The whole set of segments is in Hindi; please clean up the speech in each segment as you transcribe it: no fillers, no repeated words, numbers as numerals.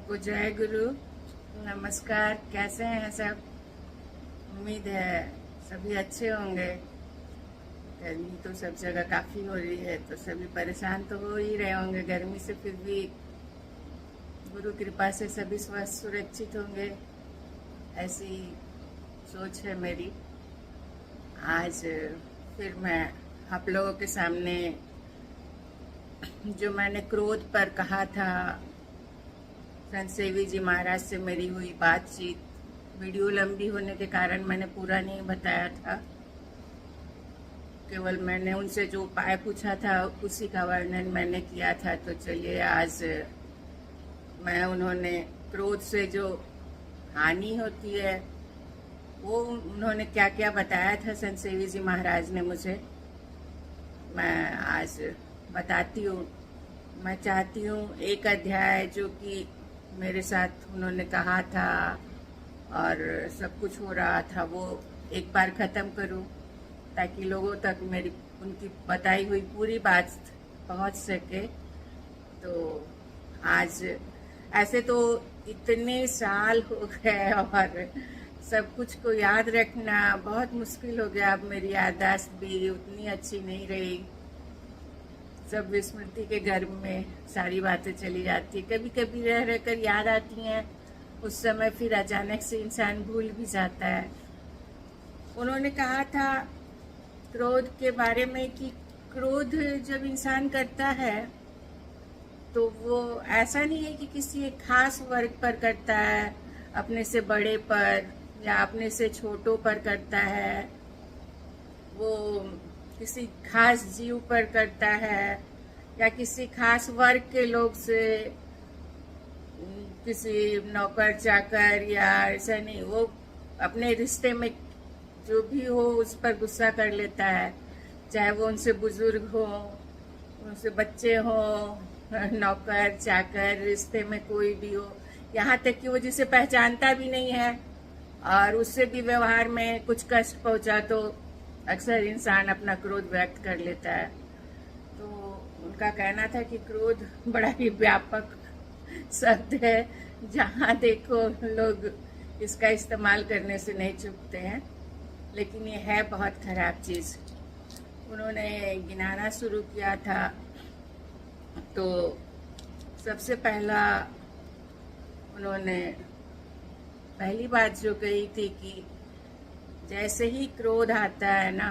सबको जय गुरु। नमस्कार। कैसे हैं सब? उम्मीद है सभी अच्छे होंगे। गर्मी तो सब जगह काफ़ी हो रही है, तो सभी परेशान तो हो ही रहे होंगे गर्मी से। फिर भी गुरु कृपा से सभी स्वस्थ सुरक्षित होंगे, ऐसी सोच है मेरी। आज फिर मैं आप लोगों के सामने जो मैंने क्रोध पर कहा था, संत सेवी जी महाराज से मेरी हुई बातचीत, वीडियो लंबी होने के कारण मैंने पूरा नहीं बताया था। केवल मैंने उनसे जो उपाय पूछा था उसी का वर्णन मैंने किया था। तो चलिए आज मैं उन्होंने क्रोध से जो हानि होती है वो उन्होंने क्या क्या बताया था संत सेवी जी महाराज ने मुझे, मैं आज बताती हूँ। मैं चाहती हूँ एक अध्याय जो कि मेरे साथ उन्होंने कहा था और सब कुछ हो रहा था वो एक बार ख़त्म करूँ, ताकि लोगों तक मेरी उनकी बताई हुई पूरी बात पहुँच सके। तो आज ऐसे तो इतने साल हो गए और सब कुछ को याद रखना बहुत मुश्किल हो गया। अब मेरी याददाश्त भी उतनी अच्छी नहीं रही, सब विस्मृति के गर्भ में सारी बातें चली जाती है। कभी कभी रह रह कर याद आती हैं, उस समय फिर अचानक से इंसान भूल भी जाता है। उन्होंने कहा था क्रोध के बारे में कि क्रोध जब इंसान करता है तो वो ऐसा नहीं है कि किसी एक खास वर्ग पर करता है, अपने से बड़े पर या अपने से छोटों पर करता है, वो किसी खास जीव पर करता है या किसी खास वर्ग के लोग से, किसी नौकर चाकर या ऐसा नहीं। वो अपने रिश्ते में जो भी हो उस पर गुस्सा कर लेता है, चाहे वो उनसे बुजुर्ग हो, उनसे बच्चे हो, नौकर चाकर, रिश्ते में कोई भी हो, यहाँ तक कि वो जिसे पहचानता भी नहीं है और उससे भी व्यवहार में कुछ कष्ट पहुंचा तो अक्सर इंसान अपना क्रोध व्यक्त कर लेता है। तो उनका कहना था कि क्रोध बड़ा ही व्यापक शब्द है, जहाँ देखो लोग इसका इस्तेमाल करने से नहीं चूकते हैं, लेकिन ये है बहुत खराब चीज़। उन्होंने गिनाना शुरू किया था तो सबसे पहला उन्होंने पहली बात जो कही थी कि जैसे ही क्रोध आता है ना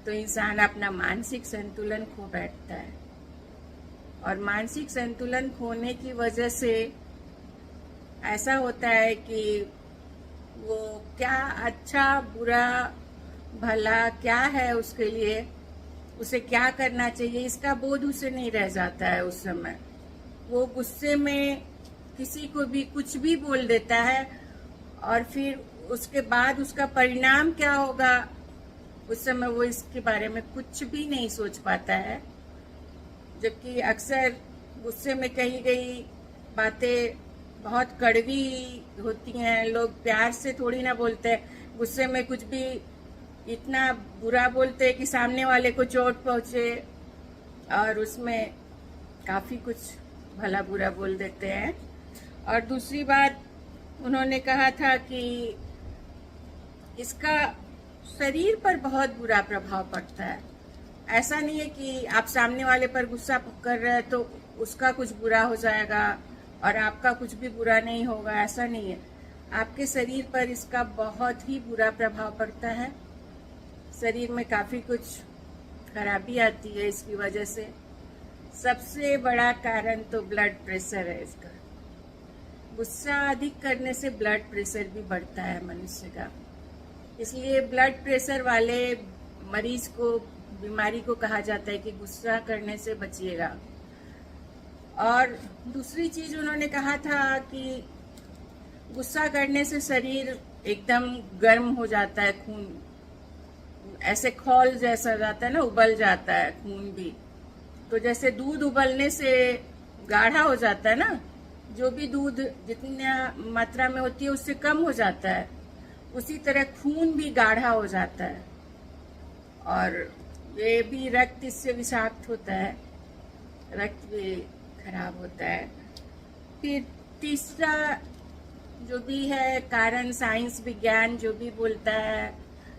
तो इंसान अपना मानसिक संतुलन खो बैठता है, और मानसिक संतुलन खोने की वजह से ऐसा होता है कि वो क्या अच्छा बुरा भला क्या है उसके लिए, उसे क्या करना चाहिए, इसका बोध उसे नहीं रह जाता है। उस समय वो गुस्से में किसी को भी कुछ भी बोल देता है और फिर उसके बाद उसका परिणाम क्या होगा उस समय वो इसके बारे में कुछ भी नहीं सोच पाता है। जबकि अक्सर गुस्से में कही गई बातें बहुत कड़वी होती हैं, लोग प्यार से थोड़ी ना बोलते हैं। गुस्से में कुछ भी इतना बुरा बोलते हैं कि सामने वाले को चोट पहुंचे, और उसमें काफ़ी कुछ भला बुरा बोल देते हैं। और दूसरी बात उन्होंने कहा था कि इसका शरीर पर बहुत बुरा प्रभाव पड़ता है। ऐसा नहीं है कि आप सामने वाले पर गुस्सा कर रहे हैं तो उसका कुछ बुरा हो जाएगा और आपका कुछ भी बुरा नहीं होगा, ऐसा नहीं है। आपके शरीर पर इसका बहुत ही बुरा प्रभाव पड़ता है। शरीर में काफ़ी कुछ खराबी आती है इसकी वजह से। सबसे बड़ा कारण तो ब्लड प्रेशर है इसका। गुस्सा अधिक करने से ब्लड प्रेशर भी बढ़ता है मनुष्य का, इसलिए ब्लड प्रेशर वाले मरीज को, बीमारी को कहा जाता है कि गुस्सा करने से बचिएगा। और दूसरी चीज उन्होंने कहा था कि गुस्सा करने से शरीर एकदम गर्म हो जाता है, खून ऐसे खौल जैसा जाता है ना, उबल जाता है खून भी। तो जैसे दूध उबलने से गाढ़ा हो जाता है ना, जो भी दूध जितनी मात्रा में होती है उससे कम हो जाता है, उसी तरह खून भी गाढ़ा हो जाता है और ये भी रक्त इससे विषाक्त होता है, रक्त भी खराब होता है। फिर तीसरा जो भी है कारण, साइंस विज्ञान जो भी बोलता है,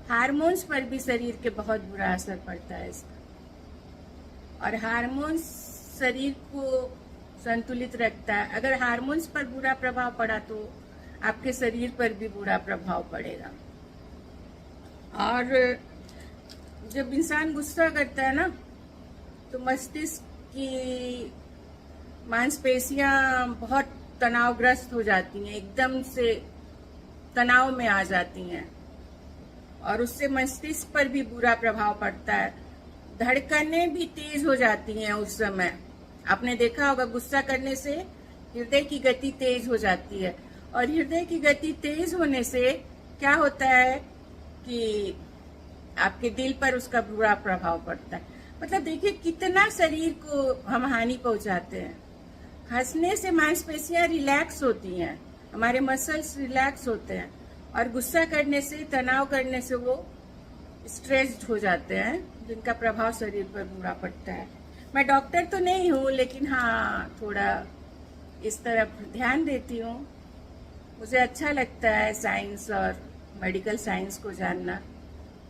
हार्मोन्स पर भी शरीर के बहुत बुरा असर पड़ता है इसका। और हार्मोन्स शरीर को संतुलित रखता है। अगर हार्मोन्स पर बुरा प्रभाव पड़ा तो आपके शरीर पर भी बुरा प्रभाव पड़ेगा। और जब इंसान गुस्सा करता है ना, तो मस्तिष्क की मांसपेशियां बहुत तनावग्रस्त हो जाती हैं, एकदम से तनाव में आ जाती हैं, और उससे मस्तिष्क पर भी बुरा प्रभाव पड़ता है। धड़कनें भी तेज हो जाती हैं उस समय। आपने देखा होगा गुस्सा करने से हृदय की गति तेज हो जाती है, और हृदय की गति तेज होने से क्या होता है कि आपके दिल पर उसका बुरा प्रभाव पड़ता है। मतलब देखिए कितना शरीर को हम हानि पहुंचाते हैं। हंसने से मांसपेशियां रिलैक्स होती हैं, हमारे मसल्स रिलैक्स होते हैं, और गुस्सा करने से, तनाव करने से वो स्ट्रेस्ड हो जाते हैं, जिनका प्रभाव शरीर पर बुरा पड़ता है। मैं डॉक्टर तो नहीं हूँ, लेकिन हाँ थोड़ा इस तरफ ध्यान देती हूँ। मुझे अच्छा लगता है साइंस और मेडिकल साइंस को जानना,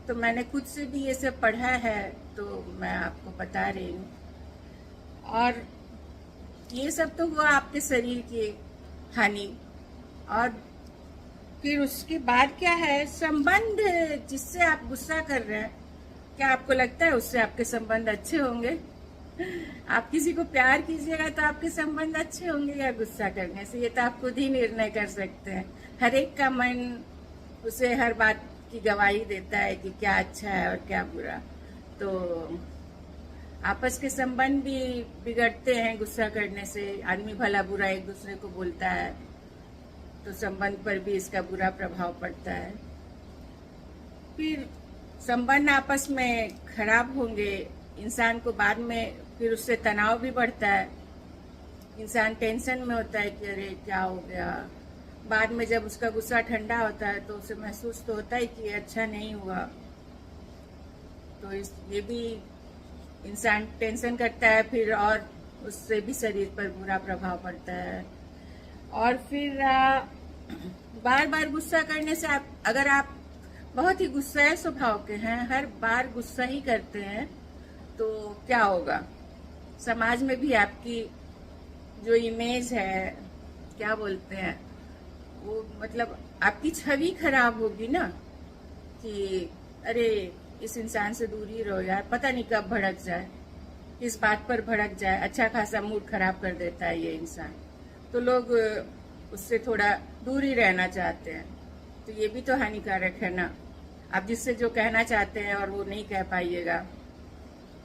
तो मैंने खुद से भी ये सब पढ़ा है, तो मैं आपको बता रही हूँ। और ये सब तो हुआ आपके शरीर की हानि। और फिर उसके बाद क्या है, संबंध जिससे आप गुस्सा कर रहे हैं, क्या आपको लगता है उससे आपके संबंध अच्छे होंगे? आप किसी को प्यार कीजिएगा तो आपके संबंध अच्छे होंगे या गुस्सा करने से? ये तो आप खुद ही निर्णय कर सकते हैं। हर एक का मन उसे हर बात की गवाही देता है कि क्या अच्छा है और क्या बुरा। तो आपस के संबंध भी बिगड़ते हैं गुस्सा करने से। आदमी भला बुरा एक दूसरे को बोलता है, तो संबंध पर भी इसका बुरा प्रभाव पड़ता है। फिर संबंध आपस में खराब होंगे, इंसान को बाद में फिर उससे तनाव भी बढ़ता है। इंसान टेंशन में होता है कि अरे क्या हो गया। बाद में जब उसका गुस्सा ठंडा होता है तो उसे महसूस तो होता है कि अच्छा नहीं हुआ। तो ये भी इंसान टेंशन करता है फिर, और उससे भी शरीर पर बुरा प्रभाव पड़ता है। और फिर बार बार गुस्सा करने से अगर आप बहुत ही गुस्सैल स्वभाव के हैं, हर बार गुस्सा ही करते हैं, तो क्या होगा? समाज में भी आपकी जो इमेज है, क्या बोलते हैं वो, मतलब आपकी छवि खराब होगी ना, कि अरे इस इंसान से दूर ही रहो यार, पता नहीं कब भड़क जाए, किस बात पर भड़क जाए। अच्छा खासा मूड खराब कर देता है ये इंसान, तो लोग उससे थोड़ा दूर ही रहना चाहते हैं। तो ये भी तो हानिकारक है ना। आप जिससे जो कहना चाहते हैं और वो नहीं कह पाइएगा,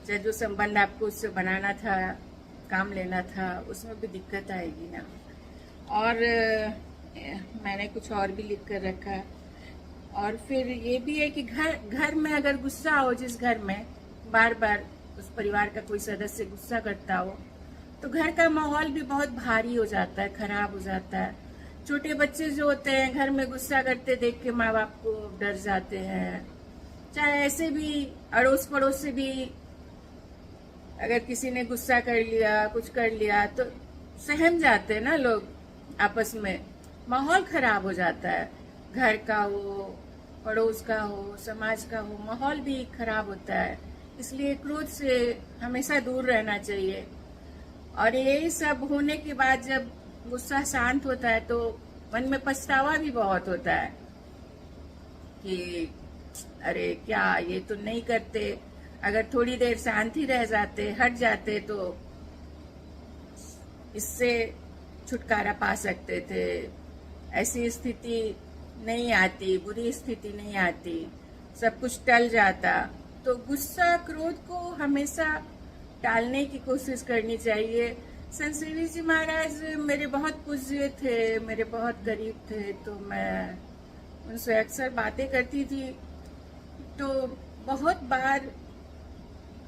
चाहे जो संबंध आपको उससे बनाना था, काम लेना था, उसमें भी दिक्कत आएगी ना। और मैंने कुछ और भी लिख कर रखा है। और फिर ये भी है कि घर में अगर गुस्सा हो, जिस घर में बार बार उस परिवार का कोई सदस्य गुस्सा करता हो, तो घर का माहौल भी बहुत भारी हो जाता है, खराब हो जाता है। छोटे बच्चे जो होते हैं घर में गुस्सा करते देख के माँ बाप को डर जाते हैं। चाहे ऐसे भी अड़ोस पड़ोस से भी अगर किसी ने गुस्सा कर लिया, कुछ कर लिया, तो सहम जाते हैं ना लोग आपस में। माहौल खराब हो जाता है, घर का हो, पड़ोस का हो, समाज का हो, माहौल भी खराब होता है। इसलिए क्रोध से हमेशा दूर रहना चाहिए। और ये सब होने के बाद जब गुस्सा शांत होता है तो मन में पछतावा भी बहुत होता है कि अरे क्या ये तो नहीं करते, अगर थोड़ी देर शांति रह जाते, हट जाते, तो इससे छुटकारा पा सकते थे। ऐसी स्थिति नहीं आती, बुरी स्थिति नहीं आती, सब कुछ टल जाता। तो गुस्सा, क्रोध को हमेशा टालने की कोशिश करनी चाहिए। संत श्री जी महाराज मेरे बहुत पूज्य थे, मेरे बहुत करीब थे, तो मैं उनसे अक्सर बातें करती थी। तो बहुत बार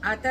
आता